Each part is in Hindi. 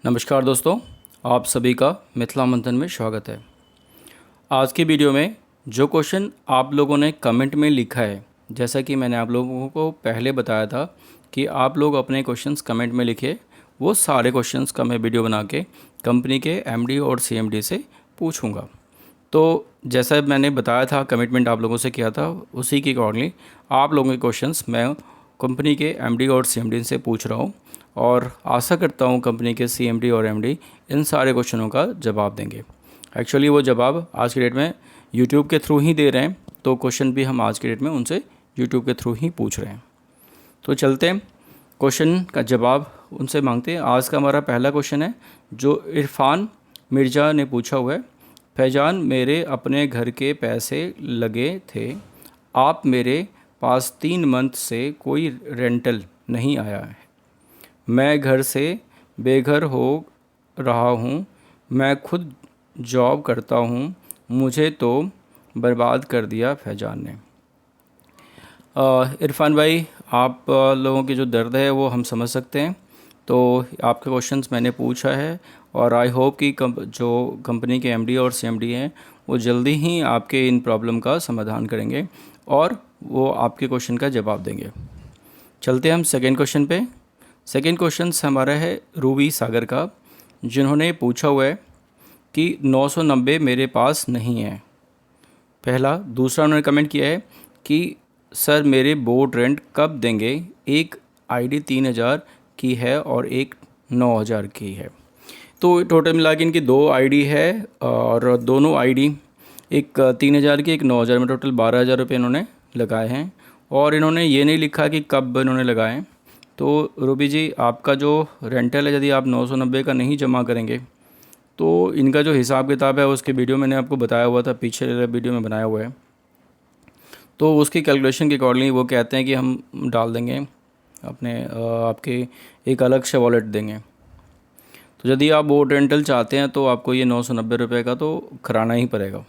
नमस्कार दोस्तों, आप सभी का मिथिला मंथन में स्वागत है। आज की वीडियो में जो क्वेश्चन आप लोगों ने कमेंट में लिखा है, जैसा कि मैंने आप लोगों को पहले बताया था कि आप लोग अपने क्वेश्चंस कमेंट में लिखे, वो सारे क्वेश्चंस का मैं वीडियो बना के कंपनी के एमडी और सीएमडी से पूछूंगा। तो जैसा मैंने बताया था, कमिटमेंट आप लोगों से किया था, उसी के अकॉर्डिंगली आप लोगों के क्वेश्चंस मैं कंपनी के एमडी और सीएमडी से पूछ रहा हूँ और आशा करता हूँ कंपनी के सीएमडी और एमडी इन सारे क्वेश्चनों का जवाब देंगे। एक्चुअली वो जवाब आज की डेट में यूट्यूब के थ्रू ही दे रहे हैं, तो क्वेश्चन भी हम आज की डेट में उनसे यूट्यूब के थ्रू ही पूछ रहे हैं। तो चलते हैं क्वेश्चन का जवाब उनसे मांगते हैं। आज का हमारा पहला क्वेश्चन है जो इरफान मिर्ज़ा ने पूछा हुआ है। फैजान, मेरे अपने घर के पैसे लगे थे, आप मेरे पास 3 मंथ से कोई रेंटल नहीं आया है। मैं घर से बेघर हो रहा हूँ, मैं खुद जॉब करता हूँ, मुझे तो बर्बाद कर दिया फैजान ने। इरफान भाई, आप लोगों की जो दर्द है वो हम समझ सकते हैं। तो आपके क्वेश्चंस मैंने पूछा है और आई होप कि जो कंपनी के एमडी और सीएमडी हैं वो जल्दी ही आपके इन प्रॉब्लम का समाधान करेंगे और वो आपके क्वेश्चन का जवाब देंगे। चलते हैं हम सेकेंड क्वेश्चन पे। सेकेंड क्वेश्चन हमारा है रूबी सागर का, जिन्होंने पूछा हुआ है कि 990 मेरे पास नहीं है। पहला। दूसरा उन्होंने कमेंट किया है कि सर मेरे बोर्ड रेंट कब देंगे, एक आईडी 3000 की है और एक 9000 की है। तो टोटल मिला के इनकी 2 आईडी है और दोनों आईडी, एक 3000 की एक 9000 में टोटल 12000 रुपये इन्होंने लगाए हैं और इन्होंने ये नहीं लिखा कि कब इन्होंने लगाए। तो रूबी जी, आपका जो रेंटल है यदि आप 990 का नहीं जमा करेंगे तो इनका जो हिसाब किताब है उसके वीडियो मैंने आपको बताया हुआ था, पीछे वीडियो में बनाया हुआ है। तो उसकी कैलकुलेशन के अकॉर्डिंगली वो कहते हैं कि हम डाल देंगे अपने आपके एक अलग से वॉलेट देंगे। तो यदि आप बोर्ड रेंटल चाहते हैं तो आपको ये 990 रुपये का तो कराना ही पड़ेगा।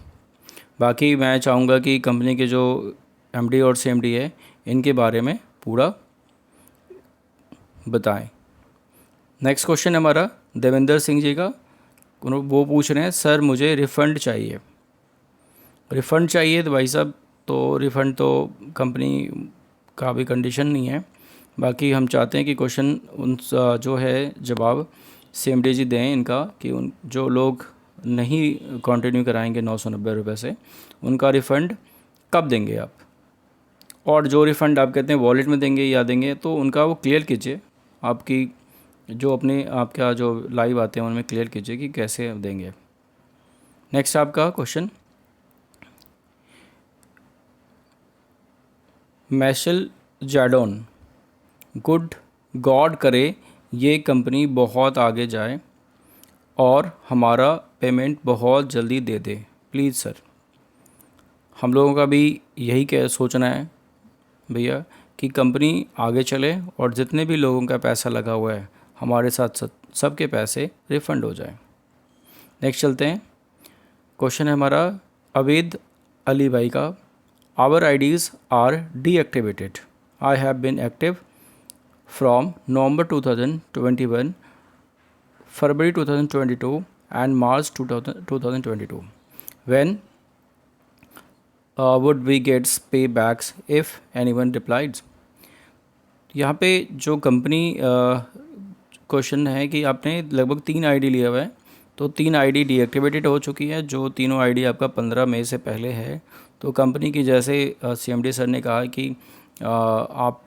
बाकी मैं चाहूँगा कि कंपनी के जो एमडी और सीएमडी है इनके बारे में पूरा बताएं। नेक्स्ट क्वेश्चन हमारा देवेंद्र सिंह जी का। वो पूछ रहे हैं सर मुझे रिफ़ंड चाहिए। रिफ़ंड चाहिए तो भाई साहब, तो रिफ़ंड तो कंपनी का भी कंडीशन नहीं है। बाकी हम चाहते हैं कि क्वेश्चन उन जो है जवाब सीएमडी जी दें इनका, कि उन जो लोग नहीं कंटिन्यू कराएंगे 990 रुपये से, उनका रिफ़ंड कब देंगे आप, और जो रिफ़ंड आप कहते हैं वॉलेट में देंगे या देंगे तो उनका वो क्लियर कीजिए। आपकी जो अपने आपका जो लाइव आते हैं उनमें क्लियर कीजिए कि कैसे देंगे। नेक्स्ट आपका क्वेश्चन मैशल जैडोन, गुड गॉड करे ये कंपनी बहुत आगे जाए और हमारा पेमेंट बहुत जल्दी दे दे प्लीज़ सर। हम लोगों का भी यही क्या सोचना है भैया कि कंपनी आगे चले और जितने भी लोगों का पैसा लगा हुआ है हमारे साथ साथ सबके पैसे रिफ़ंड हो जाए। नेक्स्ट चलते हैं। क्वेश्चन है हमारा अवेद अली भाई का। Our IDs are deactivated, I have been active from November 2021, February 2022 and March 2022। When would we get paybacks if anyone replied। यहाँ पे जो कंपनी क्वेश्चन है कि आपने लगभग 3 आईडी लिया हुआ है, तो 3 आईडी डीएक्टिवेटेड हो चुकी है। जो तीनों आईडी आपका 15 मई से पहले है, तो कंपनी की जैसे सीएमडी सर ने कहा कि आप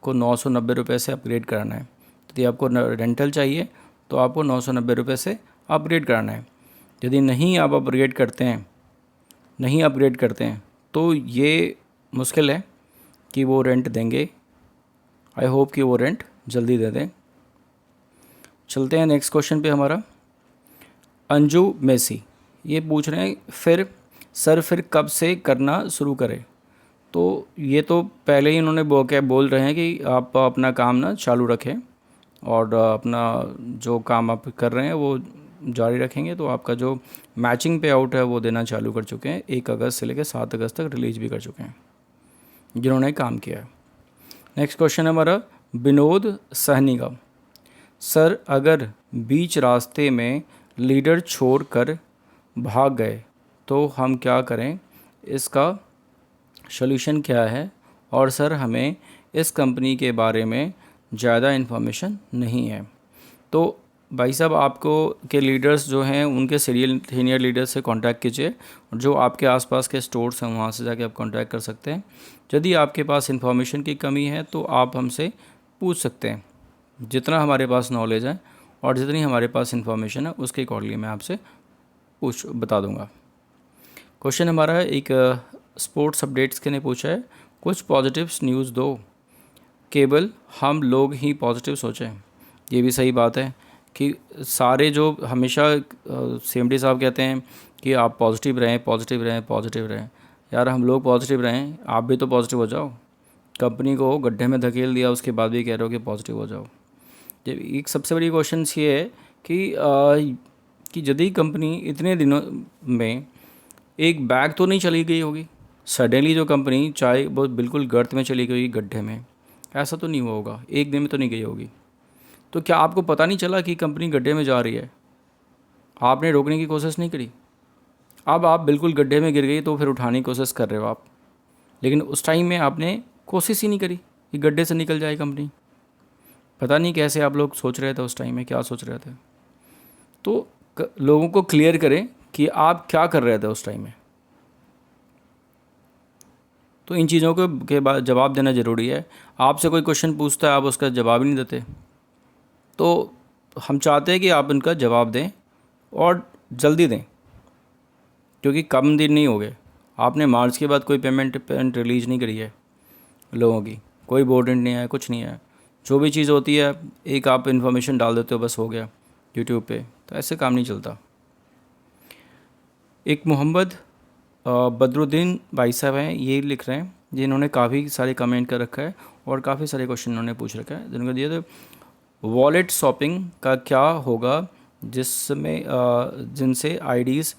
को 990 रुपये से अपग्रेड कराना है। यदि आपको रेंटल चाहिए तो आपको 990 रुपये से अपग्रेड कराना है। यदि नहीं आप अपग्रेड करते हैं तो ये मुश्किल है कि वो रेंट देंगे। आई होप कि वो रेंट जल्दी दे दें। चलते हैं नेक्स्ट क्वेश्चन पे हमारा। अंजू मेसी ये पूछ रहे हैं फिर कब से करना शुरू करें। तो ये तो पहले ही उन्होंने बोल रहे हैं कि आप अपना काम ना चालू रखें और अपना जो काम आप कर रहे हैं वो जारी रखेंगे। तो आपका जो मैचिंग पे आउट है वो देना चालू कर चुके हैं। 1 अगस्त से लेकर 7 अगस्त तक रिलीज भी कर चुके हैं जिन्होंने काम किया है। नेक्स्ट क्वेश्चन है हमारा विनोद सहनी का। सर अगर बीच रास्ते में लीडर छोड़कर भाग गए तो हम क्या करें, इसका सॉल्यूशन क्या है? और सर हमें इस कंपनी के बारे में ज़्यादा इन्फॉर्मेशन नहीं है। तो भाई साहब, आपको के लीडर्स जो हैं उनके सीनियर लीडर से कांटेक्ट कीजिए, जो आपके आसपास के स्टोर्स हैं वहाँ से जाके आप कांटेक्ट कर सकते हैं। यदि आपके पास इन्फॉर्मेशन की कमी है तो आप हमसे पूछ सकते हैं। जितना हमारे पास नॉलेज है और जितनी हमारे पास इन्फॉर्मेशन है उसके अकॉर्डिंगली मैं आपसे बता दूंगा। क्वेश्चन हमारा है, एक स्पोर्ट्स अपडेट्स के ने पूछा है, कुछ पॉजिटिव्स न्यूज़ दो, केवल हम लोग ही पॉजिटिव सोचें। ये भी सही बात है कि सारे जो हमेशा सीएमडी साहब कहते हैं कि आप पॉजिटिव रहें, पॉजिटिव रहें, पॉजिटिव रहें। यार हम लोग पॉजिटिव रहें, आप भी तो पॉजिटिव हो जाओ। कंपनी को गड्ढे में धकेल दिया, उसके बाद भी कह रहे हो कि पॉजिटिव हो जाओ। जब एक सबसे बड़ी क्वेश्चन ये है कि यदि कंपनी इतने दिनों में एक बैग तो नहीं चली गई होगी सडनली, जो कंपनी चाहे वो बिल्कुल गर्त में चली गई, गड्ढे में, ऐसा तो नहीं हुआ होगा, एक दिन में तो नहीं गई होगी। तो क्या आपको पता नहीं चला कि कंपनी गड्ढे में जा रही है? आपने रोकने की कोशिश नहीं करी। अब आप बिल्कुल गड्ढे में गिर गई तो फिर उठाने की कोशिश कर रहे हो आप, लेकिन उस टाइम में आपने कोशिश ही नहीं करी कि गड्ढे से निकल जाए कंपनी। पता नहीं कैसे आप लोग सोच रहे थे उस टाइम में, क्या सोच रहे थे। तो लोगों को क्लियर करें कि आप क्या कर रहे थे उस टाइम में। तो इन चीज़ों के बाद जवाब देना ज़रूरी है। आपसे कोई क्वेश्चन पूछता है, आप उसका जवाब ही नहीं देते, तो हम चाहते हैं कि आप उनका जवाब दें और जल्दी दें, क्योंकि कम दिन नहीं हो गए। आपने मार्च के बाद कोई पेमेंट रिलीज़ नहीं करी है लोगों की, कोई बोर्ड नहीं है, कुछ नहीं है। जो भी चीज़ होती है एक आप इन्फॉर्मेशन डाल देते हो, बस हो गया यूट्यूब पे, तो ऐसे काम नहीं चलता। एक मोहम्मद बदरुद्दीन भाई साहब हैं, ये लिख रहे हैं, जिन्होंने काफ़ी सारे कमेंट कर रखा है और काफ़ी सारे क्वेश्चन उन्होंने पूछ रखा है। जिन्होंने दिया था वॉलेट शॉपिंग का क्या होगा जिसमें जिनसे आईडीज़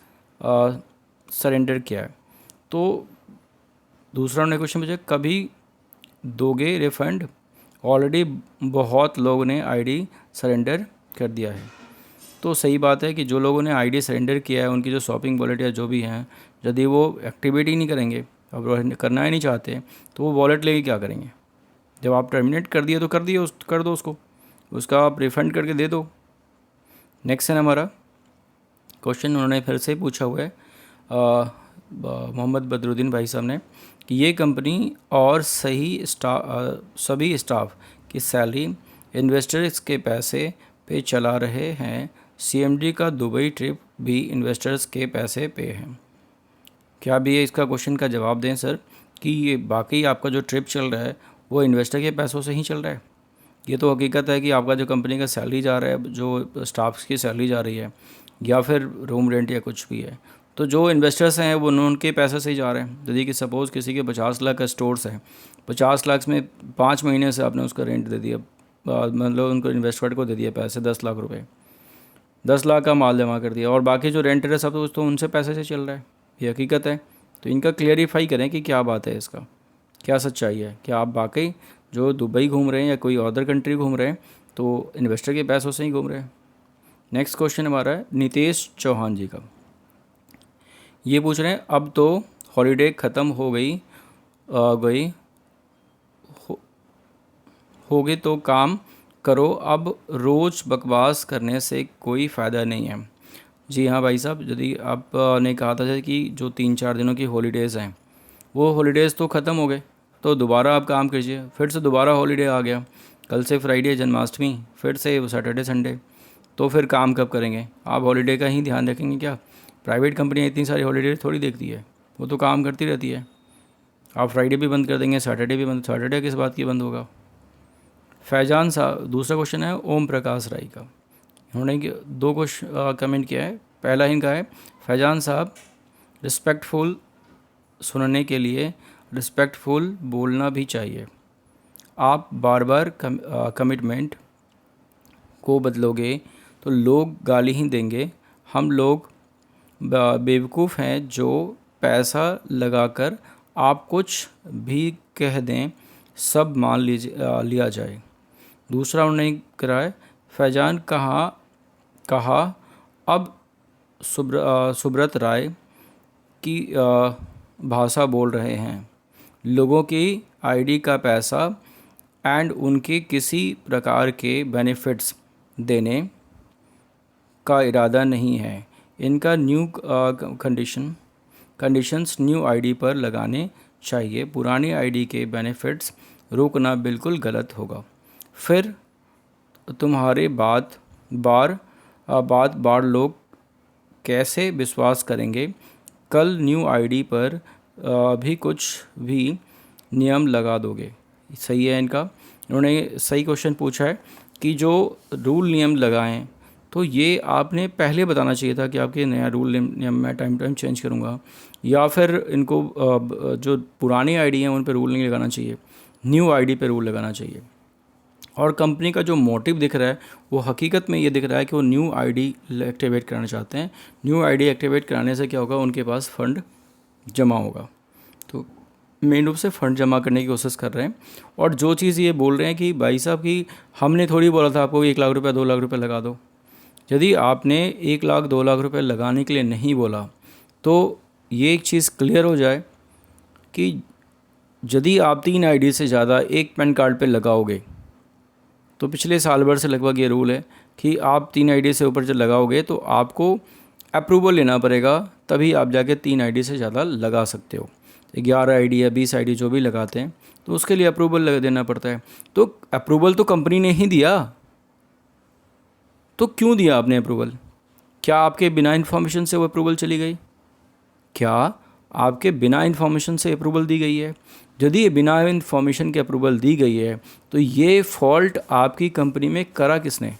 सरेंडर किया है। तो दूसरा उन्होंने क्वेश्चन पूछा, कभी दोगे रिफ़ंड? ऑलरेडी बहुत लोगों ने आईडी सरेंडर कर दिया है। तो सही बात है कि जो लोगों ने आईडी सरेंडर किया है उनकी जो शॉपिंग वॉलेट या जो भी हैं, यदि वो एक्टिवेट ही नहीं करेंगे, अब करना ही नहीं चाहते, तो वो वॉलेट लेके क्या करेंगे? जब आप टर्मिनेट कर दिए तो कर दो उसको, उसका आप रिफ़ंड करके दे दो। नेक्स्ट है हमारा क्वेश्चन, उन्होंने फिर से पूछा हुआ है मोहम्मद बदरुद्दीन भाई साहब ने, कि ये कंपनी और सभी स्टाफ की सैलरी इन्वेस्टर्स के पैसे पे चला रहे हैं। सीएमडी का दुबई ट्रिप भी इन्वेस्टर्स के पैसे पे है। क्या भी है इसका क्वेश्चन का जवाब दें सर, कि ये बाकी आपका जो ट्रिप चल रहा है वो इन्वेस्टर के पैसों से ही चल रहा है। ये तो हकीकत है कि आपका जो कंपनी का सैलरी जा रहा है, जो स्टाफ्स की सैलरी जा रही है, या फिर रूम रेंट या कुछ भी है, तो जो इन्वेस्टर्स हैं वो उनके पैसे से ही जा रहे हैं। यदि कि सपोज़ किसी के 50 लाख का स्टोर्स है, 50 लाख में 5 महीने से आपने उसका रेंट दे दिया, मतलब उनको इन्वेस्टमेंट को दे दिया पैसे 10 लाख रुपए, 10 लाख का माल जमा कर दिया, और बाकी जो रेंटर है सब तो उनसे पैसे से चल रहा है। ये हकीकत है। तो इनका क्लियरिफाई करें कि क्या बात है, इसका क्या सच्चाई है। क्या आप वाकई जो दुबई घूम रहे हैं या कोई अदर कंट्री घूम रहे हैं तो इन्वेस्टर के पैसों से ही घूम रहे हैं? नेक्स्ट क्वेश्चन हमारा है नितेश चौहान जी का। ये पूछ रहे हैं, अब तो हॉलीडे ख़त्म हो गई हो गई तो काम करो, अब रोज़ बकवास करने से कोई फ़ायदा नहीं है। जी हाँ भाई साहब, यदि आपने कहा था कि जो 3-4 दिनों की हॉलीडेज़ हैं वो हॉलीडेज़ तो ख़त्म हो गए, तो दोबारा आप काम कीजिए। फिर से दोबारा हॉलीडे आ गया, कल से फ्राइडे जन्माष्टमी, फिर से सैटरडे संडे, तो फिर काम कब करेंगे? आप हॉलीडे का ही ध्यान रखेंगे क्या? प्राइवेट कंपनियाँ इतनी सारी हॉलीडे थोड़ी देखती है, वो तो काम करती रहती है। आप फ्राइडे भी बंद कर देंगे, सैटरडे भी बंद, सैटरडे किस बात की बंद होगा? फैजान साहब, दूसरा क्वेश्चन है ओम प्रकाश राय का। उन्होंने 2 क्वेश्चन कमेंट किया है। पहला इनका है, फैजान साहब रिस्पेक्टफुल सुनने के लिए रिस्पेक्टफुल बोलना भी चाहिए। आप बार बार कमिटमेंट को बदलोगे तो लोग गाली ही देंगे। हम लोग बेवकूफ़ हैं जो पैसा लगाकर आप कुछ भी कह दें सब मान लिया जाए। दूसरा उन्होंने करा है, फैजान कहा अब सुब्रत राय की भाषा बोल रहे हैं। लोगों की आईडी का पैसा एंड उनके किसी प्रकार के बेनिफिट्स देने का इरादा नहीं है। इनका न्यू कंडीशंस न्यू आईडी पर लगाने चाहिए। पुरानी आईडी के बेनिफिट्स रोकना बिल्कुल गलत होगा। फिर तुम्हारे बार बार लोग कैसे विश्वास करेंगे? कल न्यू आईडी पर भी कुछ भी नियम लगा दोगे। सही है इनका, उन्होंने सही क्वेश्चन पूछा है कि जो रूल नियम लगाएं तो ये आपने पहले बताना चाहिए था कि आपके नया रूल नियम मैं टाइम चेंज करूँगा, या फिर इनको जो पुरानी आईडी हैं उन पर रूल नहीं लगाना चाहिए, न्यू आईडी पे रूल लगाना चाहिए। और कंपनी का जो मोटिव दिख रहा है वो हकीकत में ये दिख रहा है कि वो न्यू आईडी एक्टिवेट कराना चाहते हैं। न्यू आईडी एक्टिवेट कराने से क्या होगा, उनके पास फ़ंड जमा होगा। तो मेन रूप से फ़ंड जमा करने की कोशिश कर रहे हैं। और जो चीज़ ये बोल रहे हैं कि भाई साहब कि हमने थोड़ी बोला था आपको 1 लाख रुपये 2 लाख रुपये लगा दो। यदि आपने 1 लाख 2 लाख रुपये लगाने के लिए नहीं बोला तो ये एक चीज़ क्लियर हो जाए कि यदि आप 3 आईडी से ज़्यादा एक पैन कार्ड पे लगाओगे, तो पिछले साल भर से लगभग ये रूल है कि आप 3 आईडी से ऊपर जब लगाओगे तो आपको अप्रूवल लेना पड़ेगा, तभी आप जाके 3 आईडी से ज़्यादा लगा सकते हो। 11 आईडी या 20 आईडी जो भी लगाते हैं तो उसके लिए अप्रूवल देना पड़ता है। तो अप्रूवल तो कंपनी ने ही दिया, तो क्यों दिया आपने अप्रूवल? क्या आपके बिना इन्फॉर्मेशन से वो अप्रूवल चली गई? क्या आपके बिना इन्फॉर्मेशन से अप्रूवल दी गई है? यदि बिना इन्फॉर्मेशन के अप्रूवल दी गई है तो ये फ़ॉल्ट आपकी कंपनी में करा किसने?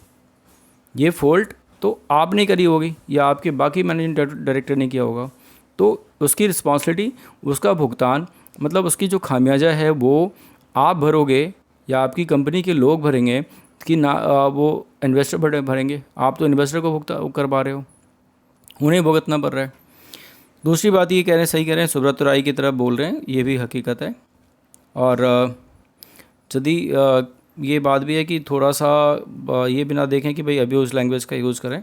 ये फ़ॉल्ट तो आपने करी होगी या आपके बाकी मैनेजिंग डायरेक्टर ने किया होगा। तो उसकी रिस्पॉन्सिबिलिटी, उसका भुगतान, मतलब उसकी जो खामियाजा है वो आप भरोगे या आपकी कंपनी के लोग भरेंगे कि ना वो इन्वेस्टर भरेंगे? आप तो इन्वेस्टर को भुगतान कर पा रहे हो, उन्हें भुगतना पड़ रहा है। दूसरी बात ये कह रहे हैं, सही कह रहे हैं, सुब्रत राय की तरफ बोल रहे हैं, ये भी हकीकत है। और यदि ये बात भी है कि थोड़ा सा ये बिना देखें कि भाई अब्यूज़ लैंग्वेज का यूज़ करें।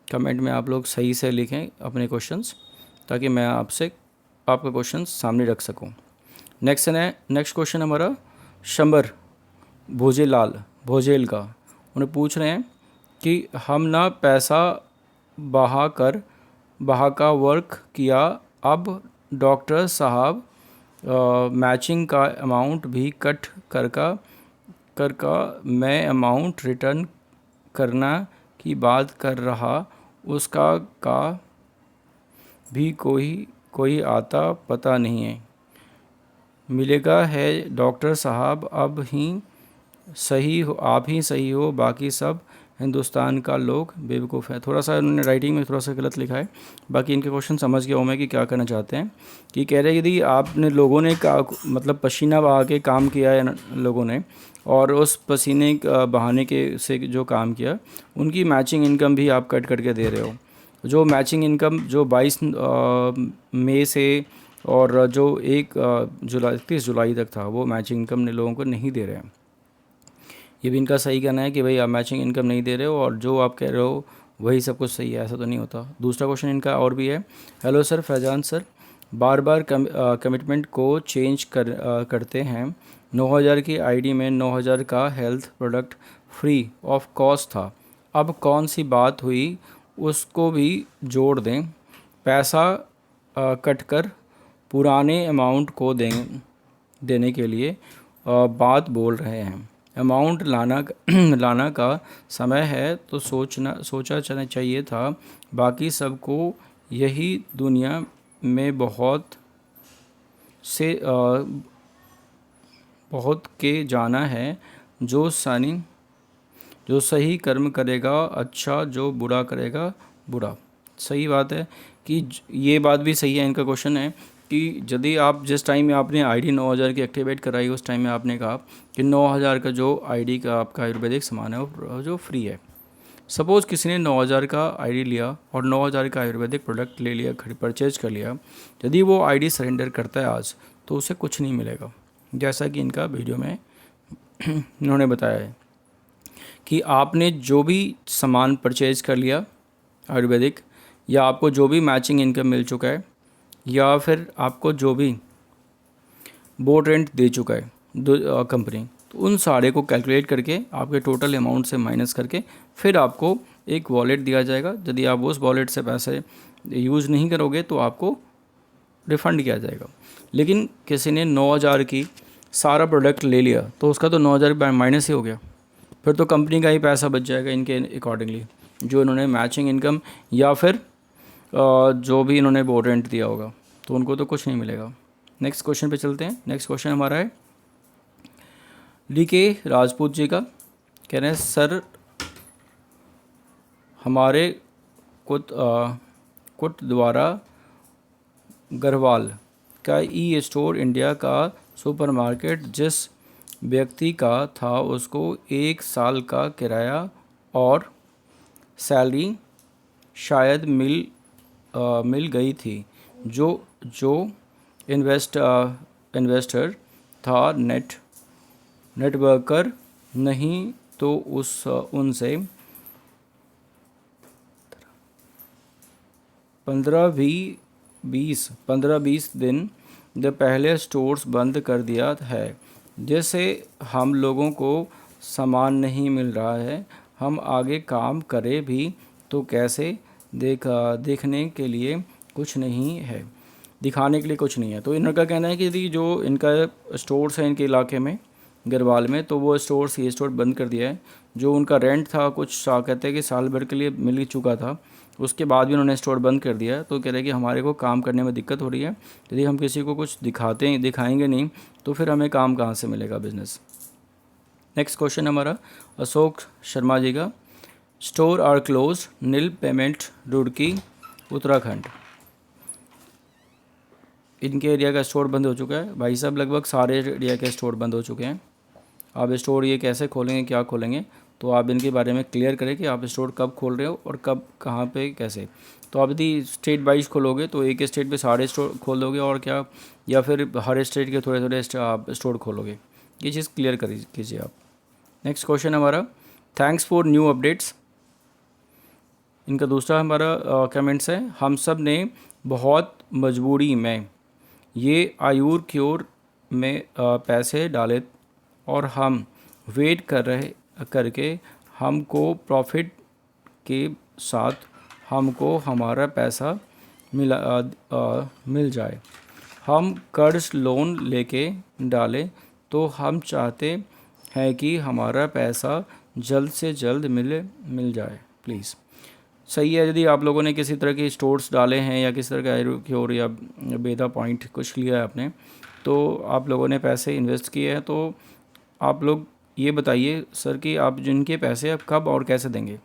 कमेंट में आप लोग सही से लिखें अपने क्वेश्चंस, ताकि मैं आपका क्वेश्चन सामने रख सकूं। नेक्स्ट क्वेश्चन हमारा शंबर भोजेल का। उन्हें पूछ रहे हैं कि हम ना पैसा बहा का वर्क किया, अब डॉक्टर साहब मैचिंग का अमाउंट भी कट करका मैं अमाउंट रिटर्न करना की बात कर रहा, उसका का भी कोई आता पता नहीं है। मिलेगा है डॉक्टर साहब, अब ही सही हो, आप ही सही हो, बाकी सब हिंदुस्तान का लोग बेवकूफ़ है। थोड़ा सा उन्होंने राइटिंग में थोड़ा सा गलत लिखा है, बाकी इनके क्वेश्चन समझ गया हूँ मैं कि क्या करना चाहते हैं। कि कह रहे हैं यदि आपने लोगों ने मतलब पसीना बहा के काम किया है लोगों ने, और उस पसीने बहाने के से जो काम किया, उनकी मैचिंग इनकम भी आप कट करके दे रहे हो। जो मैचिंग इनकम जो 22 मई से और जो 31 जुलाई तक था, वो मैचिंग इनकम ने लोगों को नहीं दे रहे हैं। ये भी इनका सही कहना है कि भाई आप मैचिंग इनकम नहीं दे रहे हो और जो आप कह रहे हो वही सब कुछ सही है, ऐसा तो नहीं होता। दूसरा क्वेश्चन इनका और भी है। हेलो सर, फैजान सर, बार कमिटमेंट को चेंज करते हैं। 9000 की आईडी में 9000 का health product free of cost था, अब कौन सी बात हुई, उसको भी जोड़ दें, पैसा कट कर पुराने अमाउंट को देने के लिए बात बोल रहे हैं। अमाउंट लाना का समय है तो सोचा चाहिए था, बाकी सबको यही दुनिया में बहुत के जाना है, जो सही कर्म करेगा अच्छा, जो बुरा करेगा बुरा। सही बात है कि ये बात भी सही है। इनका क्वेश्चन है कि यदि आप जिस टाइम में आपने आईडी 9000 की एक्टिवेट कराई, उस टाइम में आपने कहा कि 9000 का जो आईडी का आपका आयुर्वेदिक सामान है वो जो फ्री है। सपोज़ किसी ने 9000 का आईडी लिया और 9000 का आयुर्वेदिक प्रोडक्ट ले लिया, परचेज कर लिया, यदि वो आईडी सरेंडर करता है आज, तो उसे कुछ नहीं मिलेगा, जैसा कि इनका वीडियो में इन्होंने बताया है कि आपने जो भी सामान परचेज कर लिया आयुर्वेदिक, या आपको जो भी मैचिंग इनकम मिल चुका है, या फिर आपको जो भी बोर्ड रेंट दे चुका है कंपनी, तो उन सारे को कैलकुलेट करके आपके टोटल अमाउंट से माइनस करके फिर आपको एक वॉलेट दिया जाएगा। यदि आप उस वॉलेट से पैसे यूज़ नहीं करोगे तो आपको रिफ़ंड किया जाएगा। लेकिन किसी ने 9,000 की सारा प्रोडक्ट ले लिया तो उसका तो 9,000 माइनस ही हो गया, फिर तो कंपनी का ही पैसा बच जाएगा इनके अकॉर्डिंगली, जो इन्होंने मैचिंग इनकम या फिर जो भी इन्होंने बोर्ड रेंट दिया होगा, तो उनको तो कुछ नहीं मिलेगा। नेक्स्ट क्वेश्चन पे चलते हैं। नेक्स्ट क्वेश्चन हमारा है DK राजपूत जी का। कह रहे हैं सर हमारे कुट द्वारा गढ़वाल का ई स्टोर इंडिया का सुपरमार्केट जिस व्यक्ति का था उसको 1 साल का किराया और सैलरी शायद मिल गई थी। जो जो इन्वेस्टर था नेटवर्कर नहीं, तो उनसे 15-20 दिन पहले स्टोर्स बंद कर दिया है, जैसे हम लोगों को सामान नहीं मिल रहा है। हम आगे काम करें भी तो कैसे, देखने के लिए कुछ नहीं है, दिखाने के लिए कुछ नहीं है। तो इनका कहना है कि यदि जो इनका स्टोर्स है इनके इलाके में गढ़वाल में, तो वो स्टोर्स ये स्टोर बंद कर दिया है। जो उनका रेंट था कुछ कहते हैं कि साल भर के लिए मिल चुका था, उसके बाद भी उन्होंने स्टोर बंद कर दिया। तो कह रहे हैं कि हमारे को काम करने में दिक्कत हो रही है, यदि हम किसी को कुछ दिखाएंगे नहीं तो फिर हमें काम कहाँ से मिलेगा, बिजनेस। नेक्स्ट क्वेश्चन हमारा अशोक शर्मा जी का। Store are close, Neel payment, Roorkee, Uttarakhand. इनके एरिया का स्टोर बंद हो चुका है भाई साहब, लगभग सारे एरिया के स्टोर बंद हो चुके हैं। आप स्टोर ये कैसे खोलेंगे, क्या खोलेंगे, तो आप इनके बारे में क्लियर करें कि आप स्टोर कब खोल रहे हो और कब कहाँ पे कैसे। तो आप यदि स्टेट वाइज खोलोगे तो एक स्टेट पे सारे स्टोर खोल दोगे और क्या, या फिर हर स्टेट के थोड़े थोड़े आप स्टोर खोलोगे, ये चीज़ क्लियर कीजिए आप। नेक्स्ट क्वेश्चन हमारा, थैंक्स फॉर न्यू अपडेट्स। इनका दूसरा हमारा कमेंट्स है, हम सब ने बहुत मजबूरी में ये आयुर क्योर में पैसे डाले और हम वेट करके हमको प्रॉफिट के साथ हमको हमारा पैसा मिल जाए। हम कर्ज लोन लेके डाले तो हम चाहते हैं कि हमारा पैसा जल्द से जल्द मिल जाए प्लीज़। सही है, यदि आप लोगों ने किसी तरह के स्टोर्स डाले हैं या किसी तरह का एरोक्योर या बेदा पॉइंट कुछ लिया है आपने, तो आप लोगों ने पैसे इन्वेस्ट किए हैं, तो आप लोग ये बताइए सर कि आप जिनके पैसे आप कब और कैसे देंगे,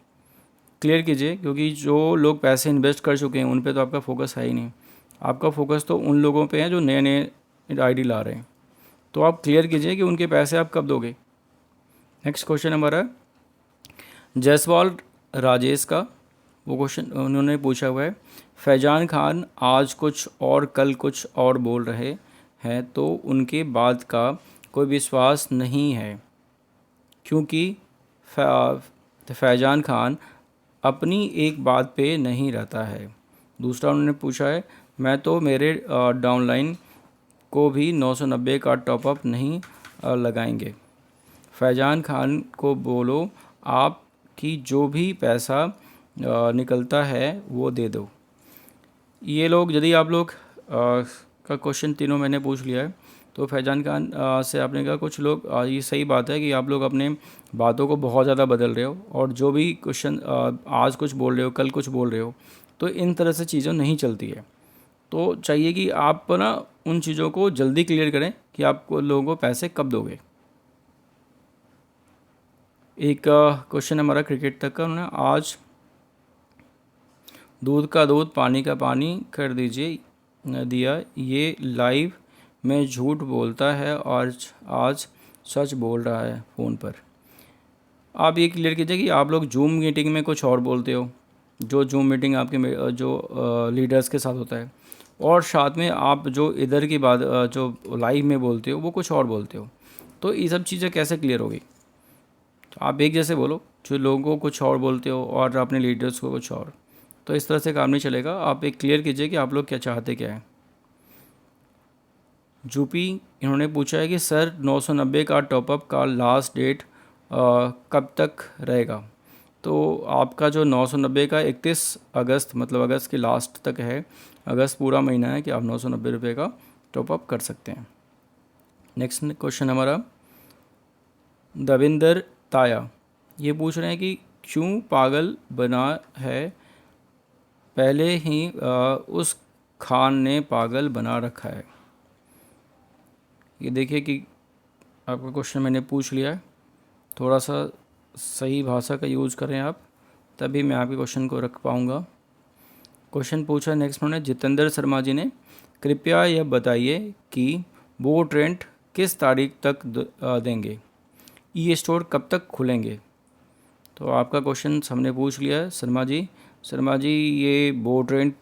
क्लियर कीजिए। क्योंकि जो लोग पैसे इन्वेस्ट कर चुके हैं उन पे तो आपका फोकस है ही नहीं, आपका फोकस तो उन लोगों पे है जो नए नए आईडी ला रहे हैं। तो आप क्लियर कीजिए कि उनके पैसे आप कब दोगे। नेक्स्ट क्वेश्चन हमारा जायसवाल राजेश का, वो क्वेश्चन उन्होंने पूछा हुआ है, फैजान खान आज कुछ और कल कुछ और बोल रहे हैं, तो उनके बात का कोई विश्वास नहीं है, क्योंकि फैजान खान अपनी एक बात पे नहीं रहता है। दूसरा उन्होंने पूछा है, मैं तो मेरे डाउनलाइन को भी 990 का टॉपअप नहीं लगाएंगे। फैजान खान को बोलो आप कि जो भी पैसा निकलता है वो दे दो। ये लोग, यदि आप लोग का क्वेश्चन तीनों मैंने पूछ लिया है, तो फैजान खान से आपने कहा कुछ लोग ये सही बात है कि आप लोग अपने बातों को बहुत ज़्यादा बदल रहे हो, और जो भी क्वेश्चन आज कुछ बोल रहे हो कल कुछ बोल रहे हो, तो इन तरह से चीज़ें नहीं चलती है। तो चाहिए कि आप ना उन चीज़ों को जल्दी क्लियर करें कि आप लोगों को पैसे कब दोगे। एक क्वेश्चन हमारा क्रिकेट तक का, उन्होंने आज दूध का दूध पानी का पानी कर दिया, ये लाइव में झूठ बोलता है और आज सच बोल रहा है फ़ोन पर। आप ये क्लियर कीजिए कि आप लोग जूम मीटिंग में कुछ और बोलते हो, जो जूम मीटिंग आपके जो लीडर्स के साथ होता है, और साथ में आप जो इधर की बात जो लाइव में बोलते हो वो कुछ और बोलते हो। तो ये सब चीज़ें कैसे क्लियर होगी। तो आप एक जैसे बोलो, जो लोगों को कुछ और बोलते हो और अपने लीडर्स को कुछ और, तो इस तरह से काम नहीं चलेगा। आप एक क्लियर कीजिए कि आप लोग क्या चाहते क्या है। जूपी इन्होंने पूछा है कि सर 990 का टॉपअप का लास्ट डेट कब तक रहेगा। तो आपका जो 990 का 31 अगस्त, मतलब अगस्त के लास्ट तक है, अगस्त पूरा महीना है कि आप 990 रुपये का टॉपअप कर सकते हैं। नेक्स्ट क्वेश्चन हमारा दविंदर ताया, ये पूछ रहे हैं कि क्यों पागल बना है, पहले ही उस खान ने पागल बना रखा है। ये देखिए कि आपका क्वेश्चन मैंने पूछ लिया है, थोड़ा सा सही भाषा का यूज़ करें आप, तभी मैं आपके क्वेश्चन को रख पाऊँगा। क्वेश्चन पूछा नेक्स्ट उन्होंने जितेंद्र शर्मा जी ने, कृपया यह बताइए कि बोट रेंट किस तारीख तक देंगे, ई स्टोर कब तक खुलेंगे। तो आपका क्वेश्चन हमने पूछ लिया है शर्मा जी। शर्मा जी, ये बोट रेंट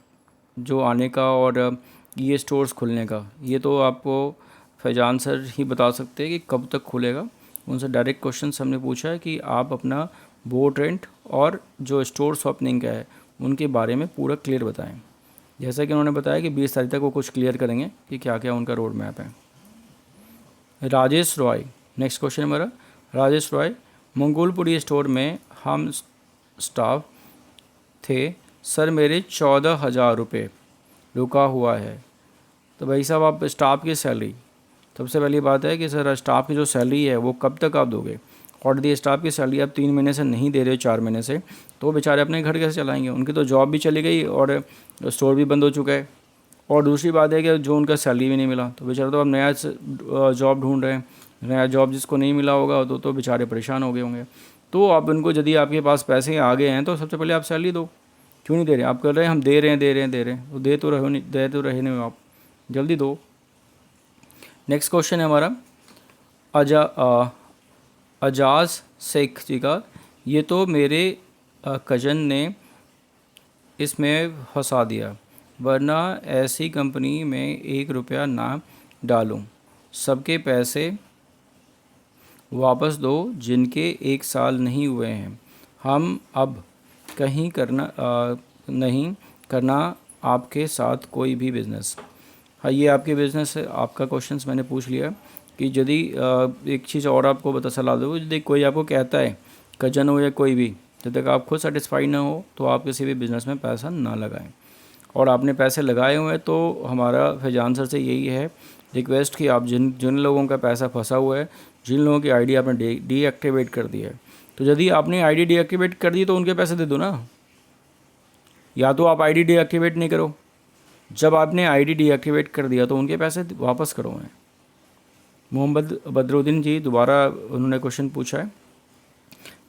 जो आने का और ई स्टोर्स खुलने का, ये तो आपको फैजान सर ही बता सकते हैं कि कब तक खुलेगा। उनसे डायरेक्ट क्वेश्चन हमने पूछा है कि आप अपना बोट रेंट और जो स्टोर्स ओपनिंग का है उनके बारे में पूरा क्लियर बताएं। जैसा कि उन्होंने बताया कि 20 तारीख तक वो कुछ क्लियर करेंगे कि क्या क्या उनका रोड मैप है। राजेश रॉय, नेक्स्ट क्वेश्चन हमारा। राजेश रॉय, मंगोलपुरी स्टोर में हम स्टाफ थे सर, मेरे 14,000 रुपये रुका हुआ है। तो भाई साहब, आप स्टाफ की सैलरी, सबसे पहली बात है कि सर स्टाफ की जो सैलरी है वो कब तक आप दोगे। और यदि स्टाफ की सैलरी आप 3 महीने से नहीं दे रहे हो, 4 महीने से, तो वो बेचारे अपने घर कैसे चलाएंगे। उनकी तो जॉब भी चली गई और स्टोर भी बंद हो चुका है। और दूसरी बात है कि जो उनका सैलरी भी नहीं मिला, तो बेचारे तो अब नया जॉब ढूंढ रहे हैं। नया जॉब जिसको नहीं मिला होगा तो बेचारे परेशान हो गए होंगे। तो आप उनको, यदि आपके पास पैसे आ गए हैं तो सबसे पहले आप सैलरी दो। क्यों नहीं दे रहे? आप कर रहे हैं हम दे रहे हैं दे रहे हैं दे रहे हैं, तो दे तो रहे नहीं, आप जल्दी दो। नेक्स्ट क्वेश्चन है हमारा अजाज शेख जी का, ये तो मेरे कज़न ने इसमें फंसा दिया, वरना ऐसी कंपनी में 1 रुपया ना डालूं। सबके पैसे वापस दो जिनके 1 साल नहीं हुए हैं। हम अब कहीं नहीं करना आपके साथ कोई भी बिज़नेस। हाँ, ये आपके बिज़नेस है। आपका क्वेश्चंस मैंने पूछ लिया कि यदि एक चीज़ और आपको बता सलाह दो, यदि कोई आपको कहता है, कजन हो या कोई भी, जब तक आप खुद सेटिस्फाई ना हो तो आप किसी भी बिज़नेस में पैसा ना लगाएं। और आपने पैसे लगाए हुए हैं तो हमारा फैजान सर से यही है रिक्वेस्ट कि आप जिन जिन लोगों का पैसा फंसा हुआ है, जिन लोगों की आईडी आपने डीएक्टिवेट कर दी है, तो यदि आपने आईडी डीएक्टिवेट कर दी तो उनके पैसे दे दो ना। या तो आप आईडी डीएक्टिवेट नहीं करो, जब आपने आईडी डीएक्टिवेट कर दिया तो उनके पैसे वापस करो हैं। मोहम्मद बदरुद्दीन जी दोबारा उन्होंने क्वेश्चन पूछा है,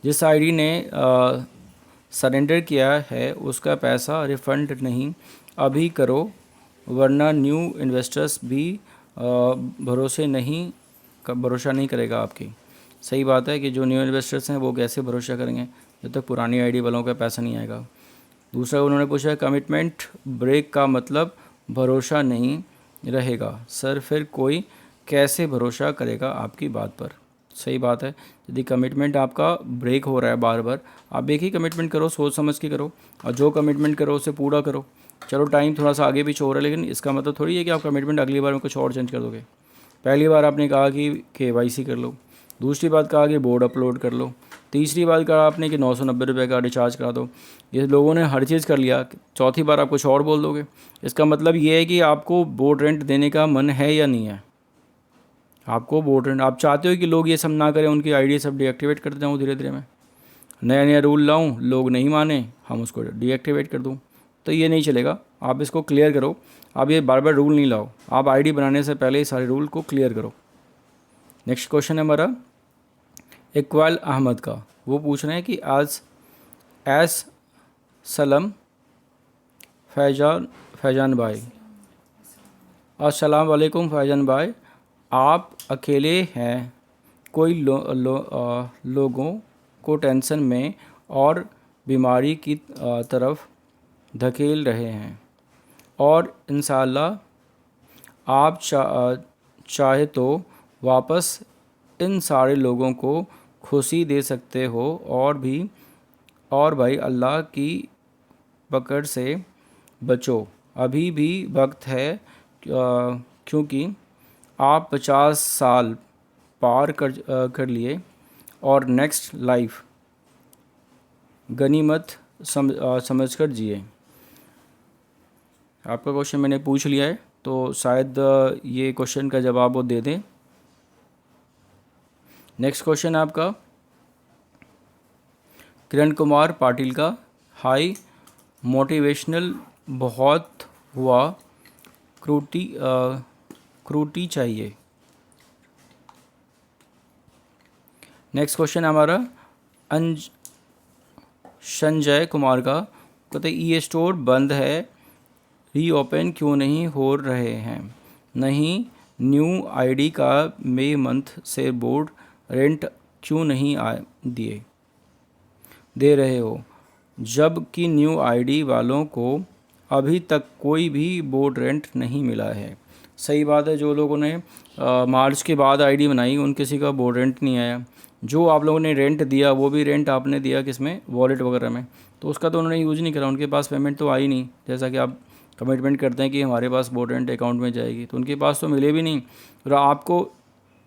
जिस आईडी ने सरेंडर किया है उसका पैसा रिफ़ंड नहीं अभी करो, वरना न्यू इन्वेस्टर्स भी भरोसा नहीं करेगा आपकी। सही बात है कि जो न्यू इन्वेस्टर्स हैं वो कैसे भरोसा करेंगे जब तक पुरानी आईडी वालों का पैसा नहीं आएगा। दूसरा उन्होंने पूछा है कमिटमेंट ब्रेक का मतलब भरोसा नहीं रहेगा सर, फिर कोई कैसे भरोसा करेगा आपकी बात पर। सही बात है, यदि कमिटमेंट आपका ब्रेक हो रहा है बार बार, आप एक ही कमिटमेंट करो, सोच समझ के करो, और जो कमिटमेंट करो उसे पूरा करो। चलो टाइम थोड़ा सा आगे पीछे हो रहा है, लेकिन इसका मतलब थोड़ी है कि आप कमिटमेंट अगली बार में कुछ और चेंज कर दोगे। पहली बार आपने कहा कि KYC कर लो, दूसरी बात कहा कि बोर्ड अपलोड कर लो, तीसरी बात कहा आपने कि 990 रुपये का रिचार्ज करा दो। ये लोगों ने हर चीज़ कर लिया, चौथी बार आप कुछ और बोल दोगे। इसका मतलब ये है कि आपको बोर्ड रेंट देने का मन है या नहीं है। आपको बोर्ड रेंट, आप चाहते हो कि लोग ये सब ना करें, उनकी आईडी सब डीएक्टिवेट कर जाऊँ धीरे धीरे मैं, नया नया रूल लाऊं, लोग नहीं माने, हम उसको डीएक्टिवेट कर दूं, तो ये नहीं चलेगा। आप इसको क्लियर करो, आप ये बार बार रूल नहीं लाओ, आप आईडी बनाने से पहले ही सारे रूल को क्लियर करो। नेक्स्ट क्वेश्चन है हमारा इकबाल अहमद का, वो पूछ रहे हैं कि आज एस सलम फैजान भाई, अस्सलाम वालेकुम फैजान भाई, आप अकेले हैं, कोई लोगों को टेंशन में और बीमारी की तरफ धकेल रहे हैं, और इंशाअल्लाह आप चाहे तो वापस इन सारे लोगों को खुशी दे सकते हो, और भाई अल्लाह की पकड़ से बचो, अभी भी वक्त है, क्योंकि आप 50 साल पार कर लिए और नेक्स्ट लाइफ गनीमत समझकर जिए। आपका क्वेश्चन मैंने पूछ लिया है, तो शायद ये क्वेश्चन का जवाब वो दे दें। नेक्स्ट क्वेश्चन आपका किरण कुमार पाटिल का, हाई मोटिवेशनल बहुत हुआ, क्रूटी चाहिए। नेक्स्ट क्वेश्चन हमारा संजय कुमार का, कहते ई स्टोर बंद है, रीओपन क्यों नहीं हो रहे हैं? नहीं, न्यू आईडी का मई मंथ से बोर्ड रेंट क्यों नहीं दे रहे हो, जबकि न्यू आईडी वालों को अभी तक कोई भी बोर्ड रेंट नहीं मिला है। सही बात है, जो लोगों ने मार्च के बाद आईडी बनाई उन किसी का बोर्ड रेंट नहीं आया। जो आप लोगों ने रेंट दिया वो भी रेंट आपने दिया किस में, वॉलेट वगैरह में, तो उसका तो उन्होंने यूज़ नहीं करा, उनके पास पेमेंट तो आई नहीं। जैसा कि आप कमिटमेंट करते हैं कि हमारे पास बोर्ड रेंट अकाउंट में जाएगी, तो उनके पास तो मिले भी नहीं। और आपको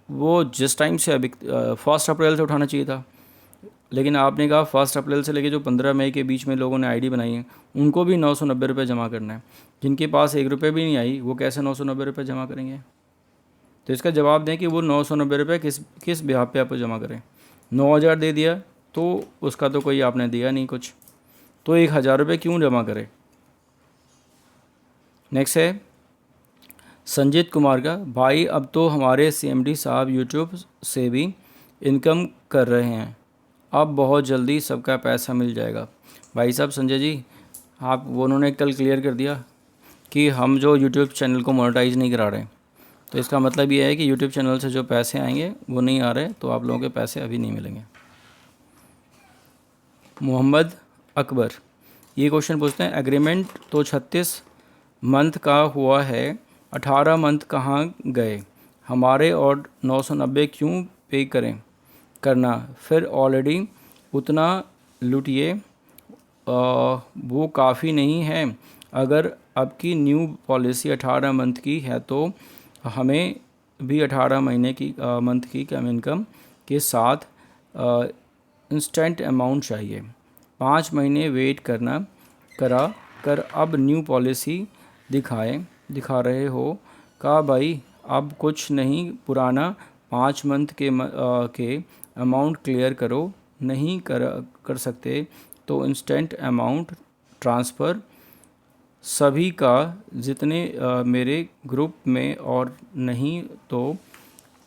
वो जिस टाइम से अभी 1 अप्रैल से उठाना चाहिए था, लेकिन आपने कहा 1 अप्रैल से लेकर जो 15 मई के बीच में लोगों ने आईडी बनाई है उनको भी 990 रुपये जमा करना है। जिनके पास 1 रुपये भी नहीं आई वो कैसे 990 रुपये जमा करेंगे? तो इसका जवाब दें कि वो 990 रुपये किस बिहाफ पे आपको जमा करें। 9,000 दे दिया तो उसका तो कोई आपने दिया नहीं कुछ, तो 1,000 रुपये क्यों जमा करें? नेक्स्ट है संजीत कुमार का, भाई अब तो हमारे CMD साहब यूट्यूब से भी इनकम कर रहे हैं, अब बहुत जल्दी सबका पैसा मिल जाएगा। भाई साहब संजय जी, आप उन्होंने कल क्लियर कर दिया कि हम जो यूट्यूब चैनल को मोनेटाइज नहीं करा रहे, तो इसका मतलब ये है कि यूट्यूब चैनल से जो पैसे आएंगे वो नहीं आ रहे, तो आप लोगों के पैसे अभी नहीं मिलेंगे। मोहम्मद अकबर ये क्वेश्चन पूछते हैं, एग्रीमेंट तो 36 मंथ का हुआ है, 18 मंथ कहाँ गए हमारे, और 990 क्यों पे करना, फिर ऑलरेडी उतना लुटिए, वो काफ़ी नहीं है। अगर अब की न्यू पॉलिसी 18 मंथ की है तो हमें भी 18 महीने की मंथ की कम इनकम के साथ इंस्टेंट अमाउंट चाहिए। 5 महीने वेट करा कर अब न्यू पॉलिसी दिखा रहे हो का भाई, अब कुछ नहीं, पुराना 5 मंथ के अमाउंट क्लियर करो, नहीं कर सकते तो इंस्टेंट अमाउंट ट्रांसफ़र सभी का, जितने मेरे ग्रुप में, और नहीं तो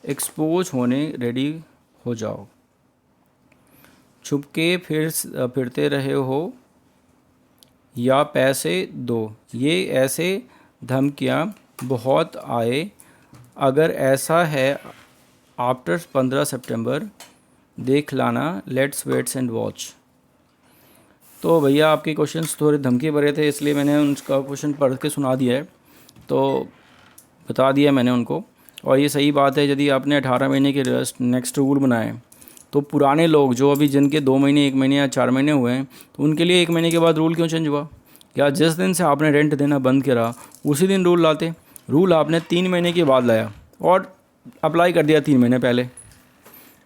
एक्सपोज होने रेडी हो जाओ। छुपके फिरते रहे हो या पैसे दो, ये ऐसे धमकियां बहुत आए, अगर ऐसा है आफ्टर 15 सितंबर देख लाना, लेट्स वेट्स एंड वॉच। तो भैया आपके क्वेश्चंस थोड़े धमकी भरे थे, इसलिए मैंने उनका क्वेश्चन पढ़ के सुना दिया है, तो बता दिया मैंने उनको। और ये सही बात है, यदि आपने 18 महीने के नेक्स्ट रूल बनाए तो पुराने लोग जो अभी जिनके 2 महीने 1 महीने या 4 महीने हुए हैं, तो उनके लिए 1 महीने के बाद रूल क्यों चेंज हुआ? क्या जिस दिन से आपने रेंट देना बंद करा उसी दिन रूल लाते? रूल आपने 3 महीने के बाद लाया और अप्लाई कर दिया 3 महीने पहले,